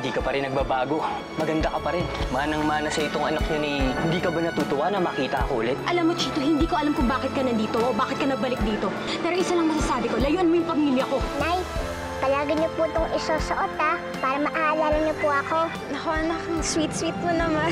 Di ka pa rin nagbabago. Maganda ka pa rin. Manang-mana sa itong anak niya ni... Hindi ka ba natutuwa na makita ako ulit? Alam mo, Chito, hindi ko alam kung bakit ka nandito o bakit ka nagbalik dito. Pero isa lang masasabi ko, layuan mo yung pamilya ko. Nay, palagi niyo po itong isusuot para maaalala niyo po ako. Naku, anak, sweet-sweet mo naman.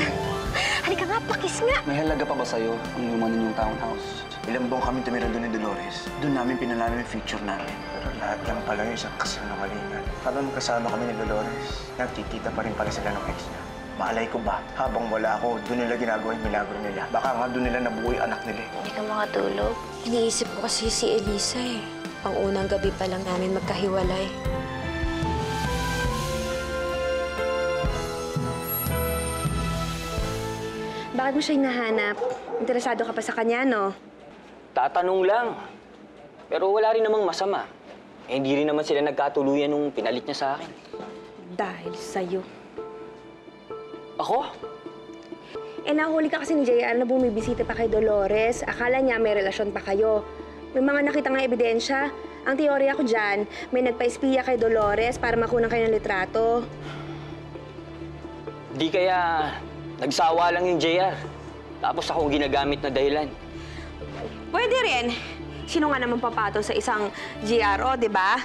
Halika nga, pakis nga. May halaga pa ba sa'yo ang luma ninyong townhouse? Ilang buong kami tumira doon ni Dolores. Doon namin pinalala yung future namin. Pero lahat lang pala yung isang kasinungalingan. Habang magkasama kami ni Dolores, nagkikita pa rin pala sila ng ex niya. Maalay ko ba, habang wala ako, doon nila ginagawa yung milagro nila. Baka nga doon nila nabuo yung anak nila. Hindi ka makatulog? Iniisip ko kasi si Elisa eh. Pang-unang gabi pa lang namin magkahiwalay. Bakit mo siya hinahanap? Interesado ka pa sa kanya, no? Tatanong lang. Pero wala rin namang masama. Eh, hindi rin naman sila nagkatuluyan nung pinalit niya sa akin. Dahil sa'yo. Ako? Eh, nahuli ka kasi ni JR na bumibisita pa kay Dolores. Akala niya may relasyon pa kayo. May mga nakita nga ebidensya. Ang teorya ko dyan, may nagpa-espiya kay Dolores para makunan kayo ng litrato. Di kaya nagsawa lang yung JR. Tapos ako ginagamit na dahilan. Pwede rin. Sino nga naman papatol sa isang GRO, di ba?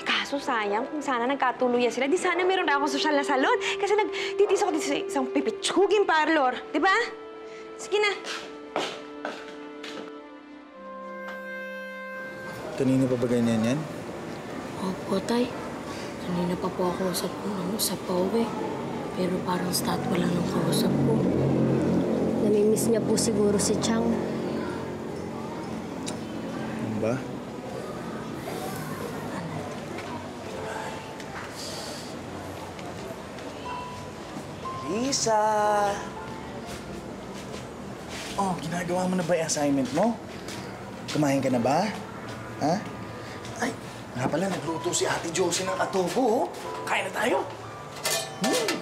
Kaso sayang, kung sana nagkatuluyan sila, di sana meron na akong sosyal na salon. Kasi nagtitis ako dito sa isang pipitsuging parlor, di ba? Sige na. Kanina pa ba ganyan yan? Opo, Tay. Kanina pa po ako sa pauwi. Pero parang statwa lang ng kausap ko. Namimiss niya po siguro si Chang. Ano ba? Lisa! Oh, ginagawa mo na ba yung assignment mo? Kumain ka na ba? Ha? Ay, nga pala, nagluto si Ate Josie ng adobo, oh. Kain na tayo.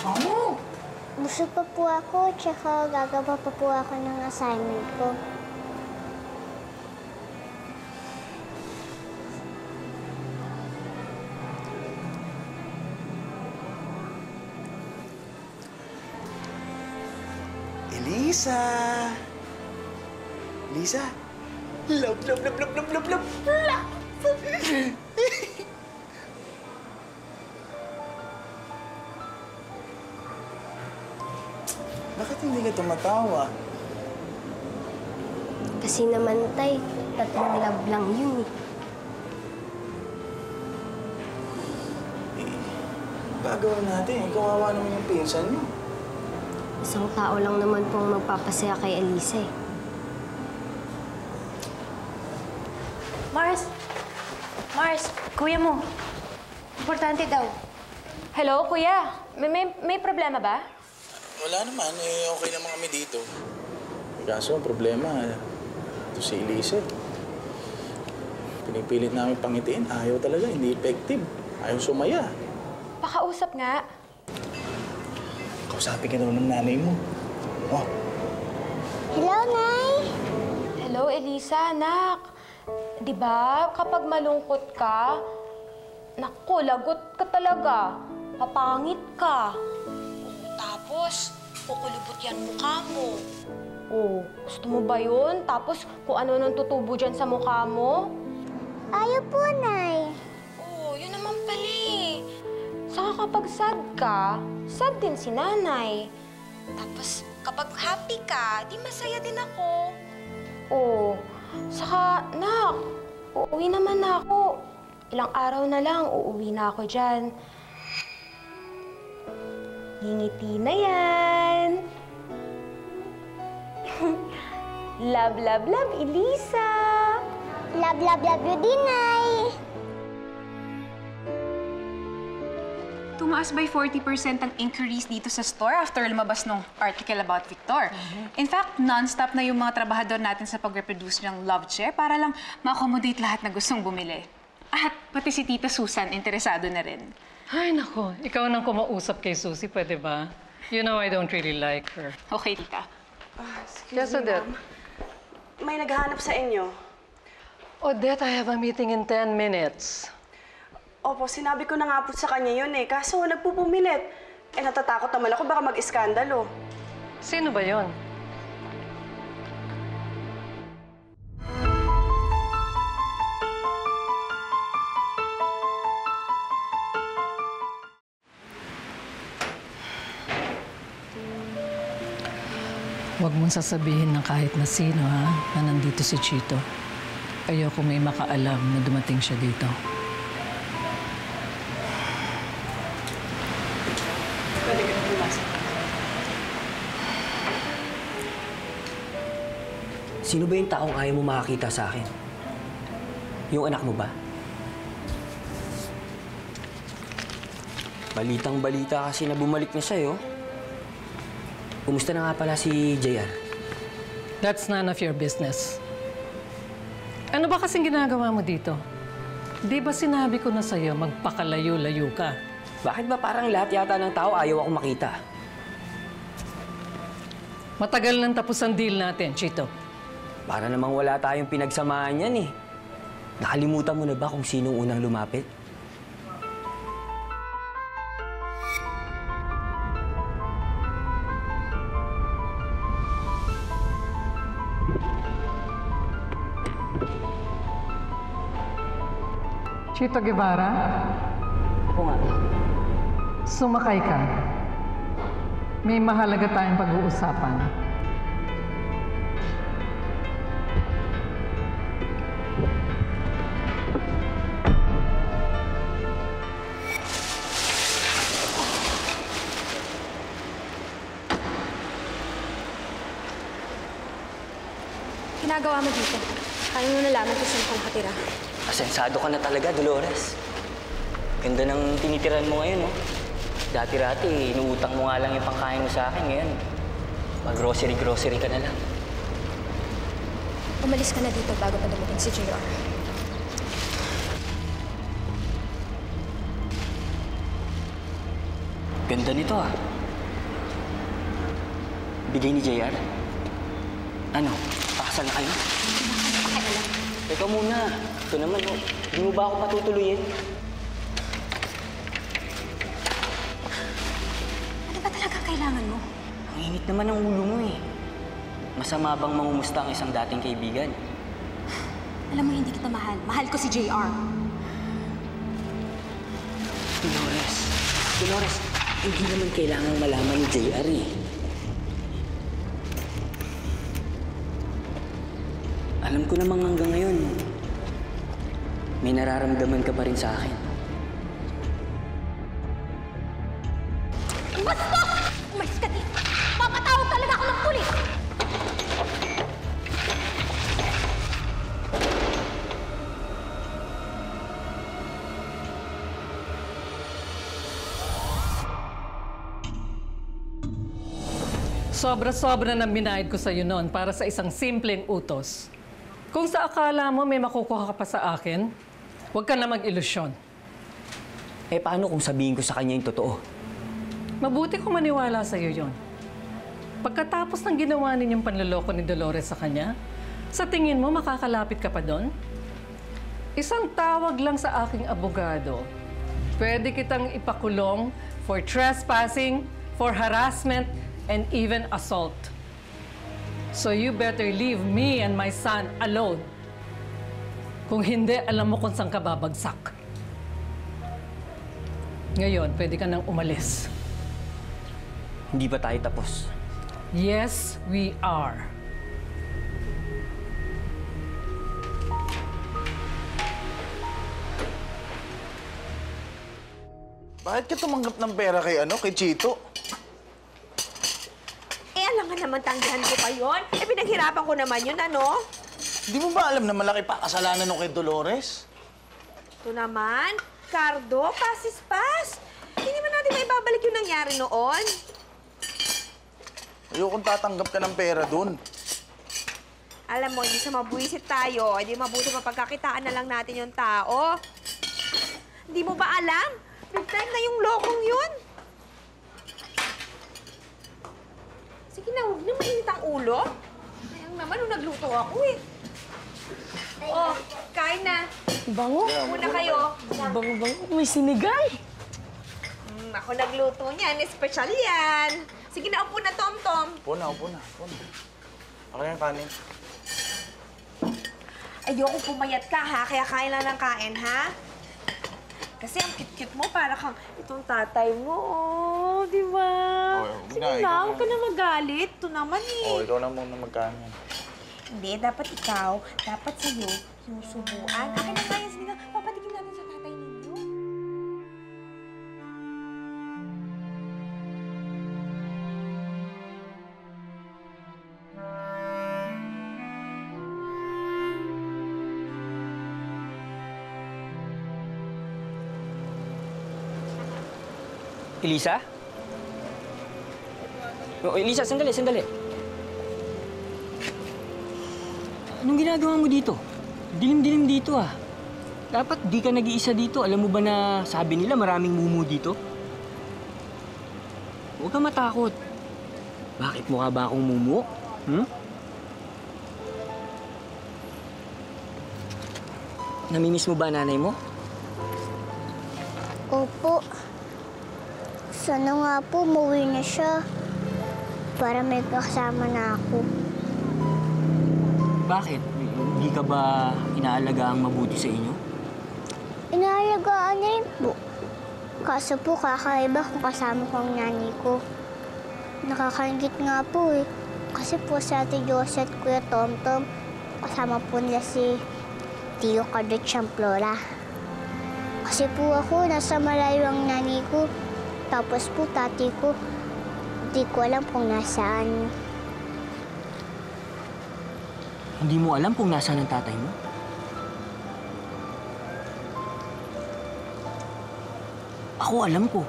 Vamos! Busog pa po ako, tsaka gagawa pa po ako ng assignment ko. Elisa! Lisa! Love, love, love, love, love, love, love! Love! Bakit hindi ka tumatawa? Kasi naman, Tay, 3 love lang yun eh. Gagawin natin. Kawawa naman yung pinsan niyo. Isang tao lang naman pong magpapasaya kay Elisa eh. Mars! Mars! Kuya mo. Importante daw. Hello, kuya. May problema ba? Wala naman. Eh, okay naman kami dito. Kaso, ang problema, ito si Elisa. Pinipilit namin pangitiin. Ayaw talaga. Hindi effective. Ayaw sumaya. Pakausap nga. Kausapin ka naman ng nanay mo. Oh. Hello, Nay! Hello, Elisa, anak. Di ba, kapag malungkot ka, naku, lagot ka talaga. Papangit ka. Tapos, kukulubot yan mukha mo. Oh, gusto mo ba yun? Tapos, kung ano nang tutubo dyan sa mukha mo? Ayaw po, Nay. Oh, yun naman pala eh. Saka kapag sad ka, sad din si nanay. Tapos, kapag happy ka, di masaya din ako. Oh, saka, nak, uuwi naman na ako. Ilang araw na lang, uuwi na ako dyan. Ngingiti na yan. Love, love, love, Elisa. Love, love, love you din, Nay. Tumaas by 40% ang increase dito sa store after lumabas ng article about Victor. In fact, non-stop na yung mga trabahador natin sa pag-reproduce ng love chair para lang ma-accommodate lahat na gustong bumili. At pati si Tita Susan, interesado na rin. Ay, nako. Ikaw nang kumausap kay Susie, pwede ba? You know I don't really like her. Okay, Tita. Yes, Odette. May naghahanap sa inyo. Odette, I have a meeting in 10 minutes. Opo, sinabi ko na nga po sa kanya yun eh. Kaso nagpupumilit. Eh, natatakot naman ako baka mag-iskandalo. Sino ba yon? Huwag mong sasabihin ng kahit na sino, ha, na nandito si Chito. Ayoko may makaalam na dumating siya dito. Sino ba yung taong ayaw mo makakita sa akin? Yung anak mo ba? Balitang-balita kasi na bumalik na sa'yo. Kumusta na nga pala si JR? That's none of your business. Ano ba kasing ginagawa mo dito? Di ba sinabi ko na sa'yo magpakalayo-layo ka? Bakit ba parang lahat yata ng tao ayaw ako makita? Matagal nang tapos ang deal natin, Chito. Para namang wala tayong pinagsamahan yan eh. Nakalimutan mo na ba kung sinong unang lumapit? Chito Guevara, Oo nga. sumakay ka. May mahalaga tayong pag-uusapan. Ginagawa mo dito? Paano mo nalaman kung saan ka nakatira? Asensado ka na talaga, Dolores. Ganda ng tinitiran mo ngayon, no? Dati-rati, inuutang mo nga lang yung pangkain mo sa akin ngayon. Mag-grocery-grocery ka na lang. Umalis ka na dito bago pa dumating si JR. Ganda nito, ah. Bigay ni JR? Ano? Pakasal na kayo? Teka muna. Ito naman, oh. Hindi mo ba ako patutuloyin? Ano ba talaga kailangan mo? Ang init naman ng ulo mo, eh. Masama bang mangumusta ang isang dating kaibigan? Alam mo, hindi kita mahal. Mahal ko si JR. Dolores, hindi naman kailangang malaman ni JR, eh. Alam ko namang hanggang ngayon, may nararamdaman ka pa rin sa akin. Basta! Umalis ka dito! Papatawag talaga ako ng pulis! Sobra-sobra na binayad ko sa'yo noon para sa isang simpleng utos. Kung sa akala mo may makukuha ka pa sa akin, huwag ka na mag-ilusyon. Eh, paano kung sabihin ko sa kanya yung totoo? Mabuti kung maniwala sa'yo yon. Pagkatapos ng ginawa ninyong panloloko ni Dolores sa kanya, sa tingin mo makakalapit ka pa doon? Isang tawag lang sa aking abogado. Pwede kitang ipakulong for trespassing, for harassment, and even assault. So you better leave me and my son alone. Kung hindi, alam mo kung saan ka babagsak. Ngayon, pwede ka nang umalis. Hindi ba tayo tapos? Yes, we are. Bakit ka tumanggap ng pera kay Chito? Alam nga naman, tanggihan ko pa yun. Pinaghirapan ko naman yun, ano? Di mo ba alam na malaki pa kasalanan nung kay Dolores? Ito naman, Cardo, pasis-pas. Hindi naman natin may babalik yung nangyari noon. Ayokong tatanggap ka ng pera dun. Alam mo, hindi sa mabuisit tayo. Hindi mabuti mapagkakitaan na lang natin yung tao. Hindi mo ba alam? Big time na yung lokong yun. Sige na, huwag na mainit ang ulo. Kayang naman, nung nagluto ako eh. Oh, kain na. Bango. Muna kayo. Bango-bango. May sinigang. Ako nagluto niyan. Espesyal yan. Sige na, upo na, Tom-Tom. Upo na. Ako na yung kanin. Ayoko pumayat ka, ha? Kaya kain lang ng kain, ha? Kasi ang cute-cute mo, para kang itong tatay mo, oh. Di ba? Sige na, huwag ka na magalit. Ito naman, eh. Ikaw na muna magkanin. Hindi, dapat ikaw. Dapat sa'yo, sinusubuan. Akin na nga yan. Sige na, papatikin natin sa tatay ninyo. Elisa? Oh, Elisa, sandali. Anong ginagawa mo dito? Dilim-dilim dito ah. Dapat di ka nag-iisa dito. Alam mo ba na sabi nila maraming mumu dito? Huwag kang matakot. Bakit mukha ba akong mumu? Namimiss mo ba nanay mo? Opo. Sana nga po umuwi na siya para may kasama na ako. Bakit? Hindi ka ba inaalagaan mabuti sa inyo? Inaalagaan niya rin po. Kaso po kakaiba kung kasama ko ang nanay ko. Nakakaingit nga po eh. Kasi po sa Ate Jose at Kuya Tomtom, kasama po nila si Tio Cardo at Flora. Kasi po ako, nasa malayo ang nanay ko. Tapos po tati ko, di ko alam kung nasaan. Hindi mo alam kung nasaan ang tatay mo? Ako alam ko.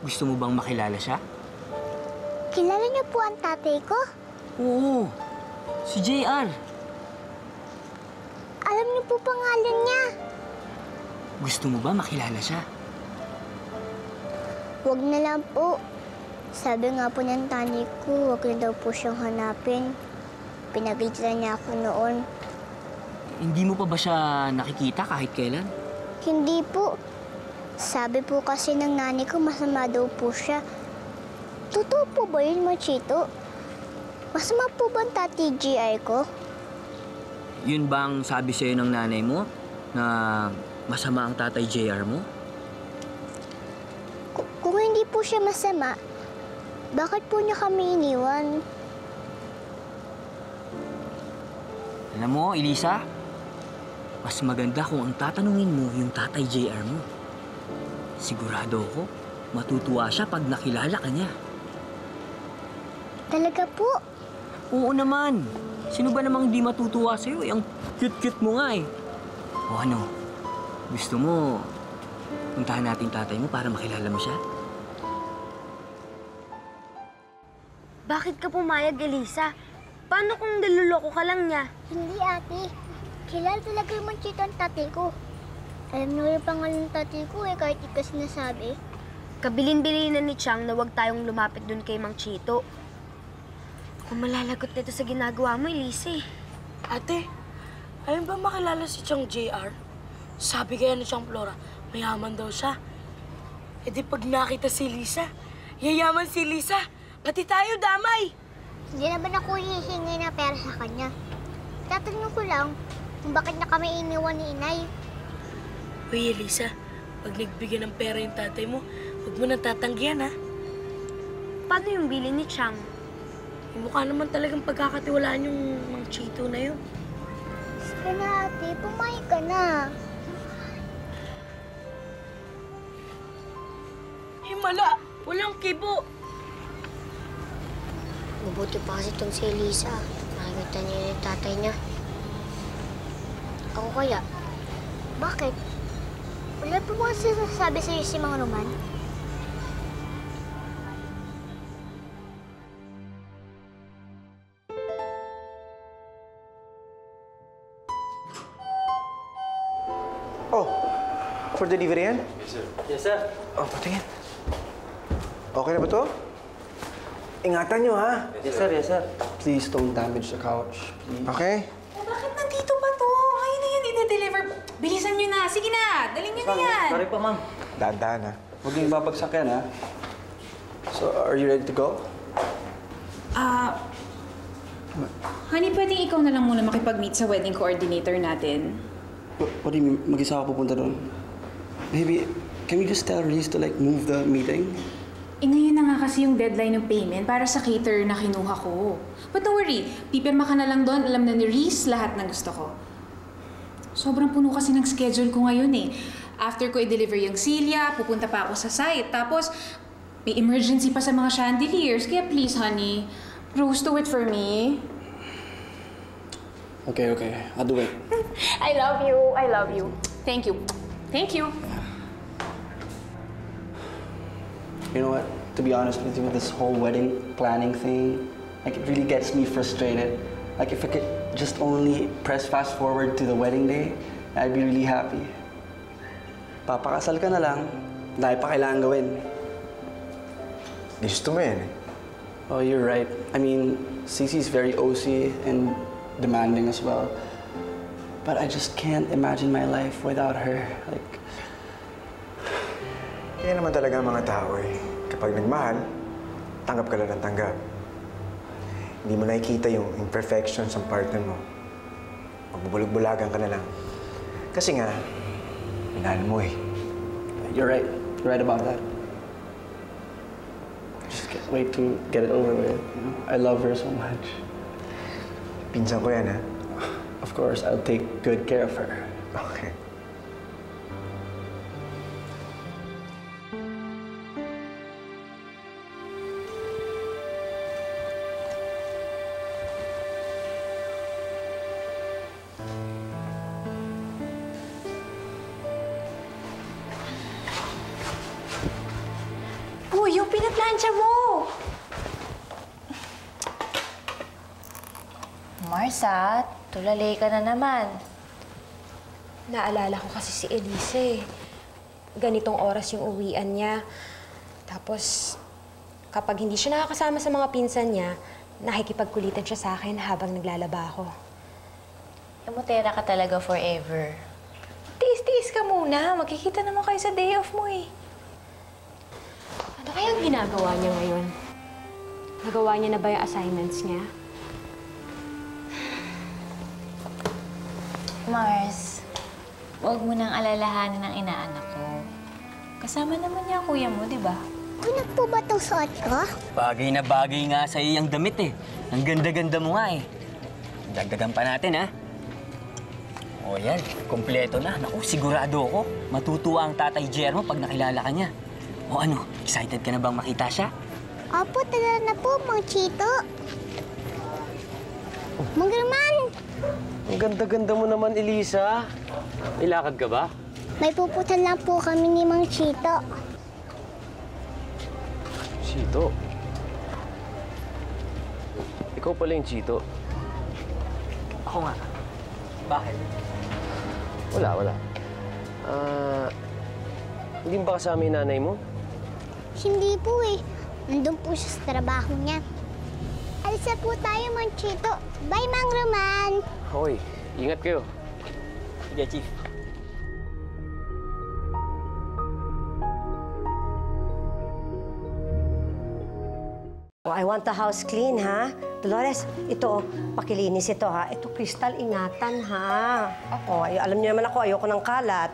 Gusto mo bang makilala siya? Kilala niyo po ang tatay ko? Oo, si JR. Alam niyo po pangalan niya? Gusto mo ba makilala siya? Huwag na lang po. Sabi nga po ng tani ko, huwag na daw po siyang hanapin. Pinagalitan niya ako noon. Hindi mo pa ba siya nakikita kahit kailan? Hindi po. Sabi po kasi ng nanay ko, masama daw po siya. Totoo po ba yun, Machito? Masama po ba ang tati GI ko? Yun bang sabi sa'yo ng nanay mo na masama ang tatay JR mo? Kung hindi po siya masama, bakit po niya kami iniwan? Alam mo, Elisa, mas maganda kung ang tatanungin mo yung tatay JR mo. Sigurado ako, matutuwa siya pag nakilala ka niya. Talaga po? Oo naman. Sino ba namang di matutuwa sa'yo? Ang cute-cute mo nga eh. O ano, gusto mo puntahan natin tatay mo para makilala mo siya? Bakit ka pumayag, Elisa? Paano kung niloloko ka lang niya? Hindi, ate. Kilala talaga yung Machito ang tatay ko. Alam niyo yung pangalan ng tatay ko eh, kahit di ka sinasabi. Kabilin-bilinan ni Chang na huwag tayong lumapit dun kay Mang Chito. Kung malalagot nito sa ginagawa mo, Elisa. Ate, ayun ba makilala si Chang JR? Sabi kaya ni Chang Flora, mayaman daw siya. E di pag nakita si Lisa, yayaman si Lisa. Pati tayo damay. Hindi naman ako hihingi na pera sa kanya. Tatanong ko lang kung bakit na kami iniwan ni inay. Uy, Elisa, pag nagbigyan ng pera yung tatay mo, huwag mo nang tatanggihan, ha? Paano yung bili ni Chang? Mukha naman talagang pagkakatiwalaan yung Mang Chito na yun. Sige na, ate. Pumayag ka na. Himala! Walang kibo! Mabuti pa kasi itong si Elisa. Nakikita niya yung tatay niya. Ako kaya? Bakit? Wala pa ba sinasabi sa'yo si Mang Roman? Oh, for delivery yan? Yes, sir. Yes, sir. Oh, patingin. Okay na ba to? Ingatan nyo, ha? Yes, sir. Yes, sir. Please don't damage the couch, please. Okay? Bakit nandito ba to? Bilisan nyo na. Sige na. Dalhin nyo na yan. Sorry po, ma'am. Dahan-dahan, ha? Huwag niyong babagsak yan, ha? So, are you ready to go? Honey, pwedeng ikaw na lang muna makipag-meet sa wedding coordinator natin. What do you mean? Mag-isa ako pupunta doon? Maybe, can we just tell Reese to like move the meeting? Ngayon na nga kasi yung deadline ng payment para sa caterer na kinuha ko. But don't worry, pipirma ka na lang doon. Alam na ni Reese lahat ng gusto ko. Sobrang puno kasi ng schedule ko ngayon eh. After ko i-deliver yung silya, pupunta pa ako sa site. Tapos, may emergency pa sa mga chandeliers. Kaya please, honey, Rose, do it for me. Okay. I'll do it. I love you. I love you. Thank you. Thank you. You know what? To be honest with you, with this whole wedding planning thing, like it really gets me frustrated. Like if I could just only press fast forward to the wedding day, I'd be really happy. Papakasal ka na lang, dahil pa kailangan gawin. Gusto mo yan, eh. Oh, you're right. I mean, Cece's very OC and demanding as well. But I just can't imagine my life without her. Like, Kaya naman talaga ang mga tao, eh. Kapag nagmahal, tanggap ka lang ng tanggap. Hindi mo nakikita yung imperfections ng partner mo. Magbubulag-bulagan ka na lang. Kasi nga, minahal mo eh. you're right. You're right about that. Just can't wait to get it over with. You know? I love her so much. Pinsan ko yan, ha? Of course, I'll take good care of her. Okay. Uy, yung pinaplansya mo! Marsa, tulalay ka na naman. Naalala ko kasi si Elise eh. Ganitong oras yung uwian niya. Tapos, kapag hindi siya nakakasama sa mga pinsan niya, nakikipagkulitan siya sa akin habang naglalaba ako. Emotera ka talaga forever. Tiis-tiis ka muna. Magkikita naman kayo sa day off mo eh. Ano kayang ginagawa niya ngayon? Nagawa niya na ba yung assignments niya? Mars, huwag mo nang alalahanin ang inaanak ko. Kasama naman niya kuya mo, di ba? Ano po ba itong suot ko? Bagay na bagay nga sa iyang damit eh. Ang ganda-ganda mo nga eh. Dagdagan pa natin ha. O yan, kompleto na. Naku, sigurado ako. Matutuwa ang tatay Jermo pag nakilala ka niya. O ano, excited ka na bang makita siya? Opo, tara na po, Mang Chito. Mang German, Ang ganda-ganda mo naman, Elisa. May lakad ka ba? may puputan lang po kami ni Mang Chito. Chito. Ikaw pala yung Chito. Ako nga. Bakit? Wala. Hindi ba kasama yung nanay mo? Hindi po eh. Nandun po siya sa trabaho niya. Alis na po tayo, Mang Chito. Bye, Mang Roman. Hoy, ingat kayo. Sige, Chief. Oh, I want the house clean, ha? Dolores, ito, pakilinis ito, ha? Ito, Crystal, ingatan, ha? Oh, alam niyo naman ako, ayoko ng kalat.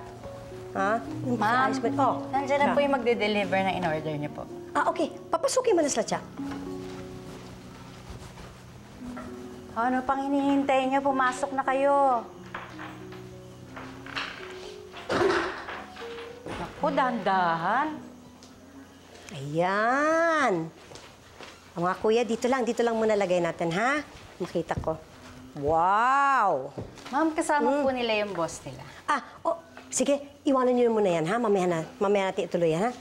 Ha? Ma'am, oh, nandiyan na po yung magde-deliver na in-order niyo po. Ah, okay. Papasukin mo na sila siya. Ano pang hinihintay niyo? Pumasok na kayo. Naku, dahan-dahan. Ayan. Mga kuya, dito lang muna lagay natin, ha? Makita ko. Wow! Ma'am, kasama po nila yung boss nila. Ah, oh, sige, iwanan niyo muna yan, ha? Mamaya natin ituloy, ha?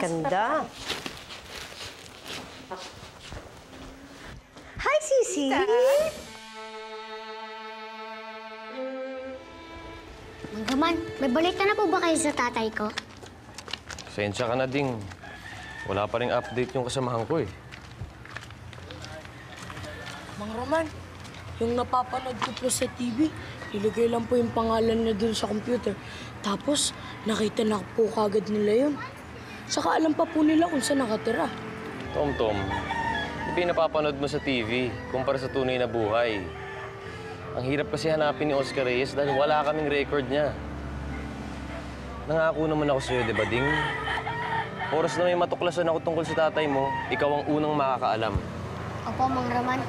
Ganda. Hi, Sisi! Manggaman, may balita na po ba kayo sa tatay ko? Pasensya ka na, Ding. Wala pa rin update yung kasamahan ko, eh. Mang Roman, yung napapanood ko po sa TV, Nilagay lang po yung pangalan niya dun sa computer. Tapos, nakita na po kagad nila yun. Saka alam pa po nila kung saan nakatira. Tom, hindi napapanood mo sa TV kumpara sa tunay na buhay. Ang hirap kasi hanapin ni Oscar Reyes dahil wala kaming record niya. Nangako naman ako sa'yo, di ba, Ding? Oras na may matuklasan ako tungkol sa tatay mo, ikaw ang unang makakaalam. Opo, Mang Roman.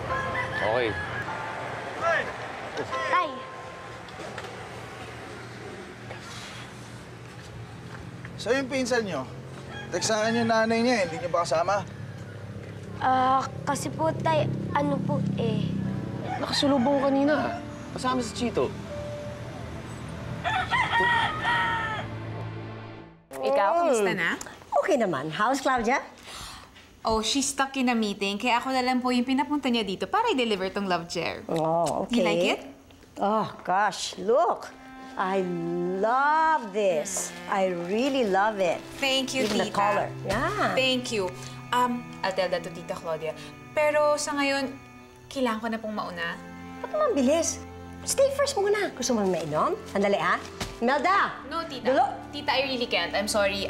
Okay. Tay! So yung pinsan nyo, teksahan yung nanay niya, hindi niyo ba kasama? Kasi po, Tay, ano po eh. Nakasulubong kanina. Kasama si Chito. Ikaw, kumusta na? Okay naman. How's Claudia? Oh, she's stuck in a meeting, kaya ako na lang po yung pinapunta niya dito para i-deliver tong love chair. Oh, okay. You like it? Oh, gosh, look. I love this. I really love it. Thank you, Even Tita. the color. Yeah. Thank you. I'll tell that to Tita Claudia. Pero sa ngayon, kailangan ko na pong mauna. Ba't naman bilis? Stay first muna. Gusto mo mainom? Sandali, ah. Melda! No, Tita. Dulo. Tita, I really can't. I'm sorry.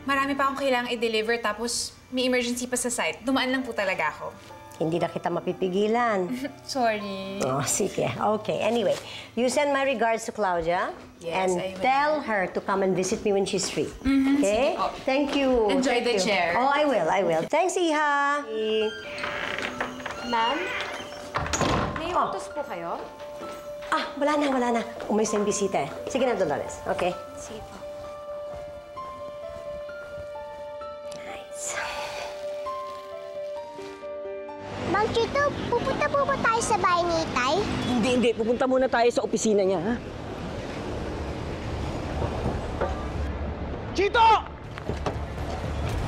Marami pa akong kailangang i-deliver tapos may emergency pa sa site. Dumaan lang po talaga ako. Hindi na kita mapipigilan. Sorry. Oh, sige. Okay. Anyway, you send my regards to Claudia. Yes, and I will. tell her to come and visit me when she's free. Mhm, Okay? sige po. Thank you. Enjoy Thank the you. chair. Oh, I will. Thanks, Iha. Ma'am? May utos po kayo? Ah, wala na. Umalis na yung bisita eh. Sige na, Dolores. Okay? Sige po. Nice. Mang Chito, pupunta po ba tayo sa bahay ni Itay? Hindi. Pupunta muna tayo sa opisina niya, ha? Chito!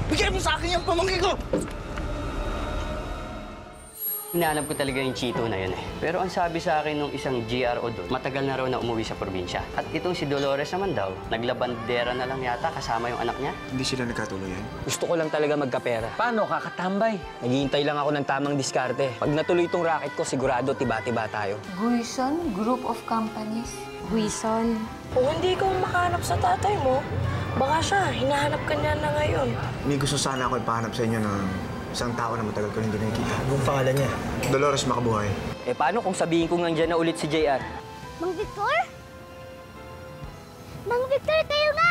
Bigay mo sa akin yung pamangkin ko! Hinahanap ko talaga yung Chito na yun eh. Pero ang sabi sa akin nung isang GRO doon, matagal na raw na umuwi sa probinsya. At itong si Dolores naman daw, naglabandera na lang yata kasama yung anak niya. Hindi sila nagkatuluyan. Gusto ko lang talaga magkapera. Paano? Kakatambay. Naghihintay lang ako ng tamang diskarte. Pag natuloy itong racket ko, sigurado tiba-tiba tayo. Guison Group of Companies. Guison. Kung hindi ikaw makahanap sa tatay mo, baka siya, hinahanap ka niya na ngayon. May gusto sana ako ipahanap sa inyo ng isang tao na matagal ko hindi nakikita. Anong pangalan niya? Dolores Makabuhay. Eh paano kung sabihin kong nandiyan na ulit si JR? Mang Victor? Mang Victor, kayo nga!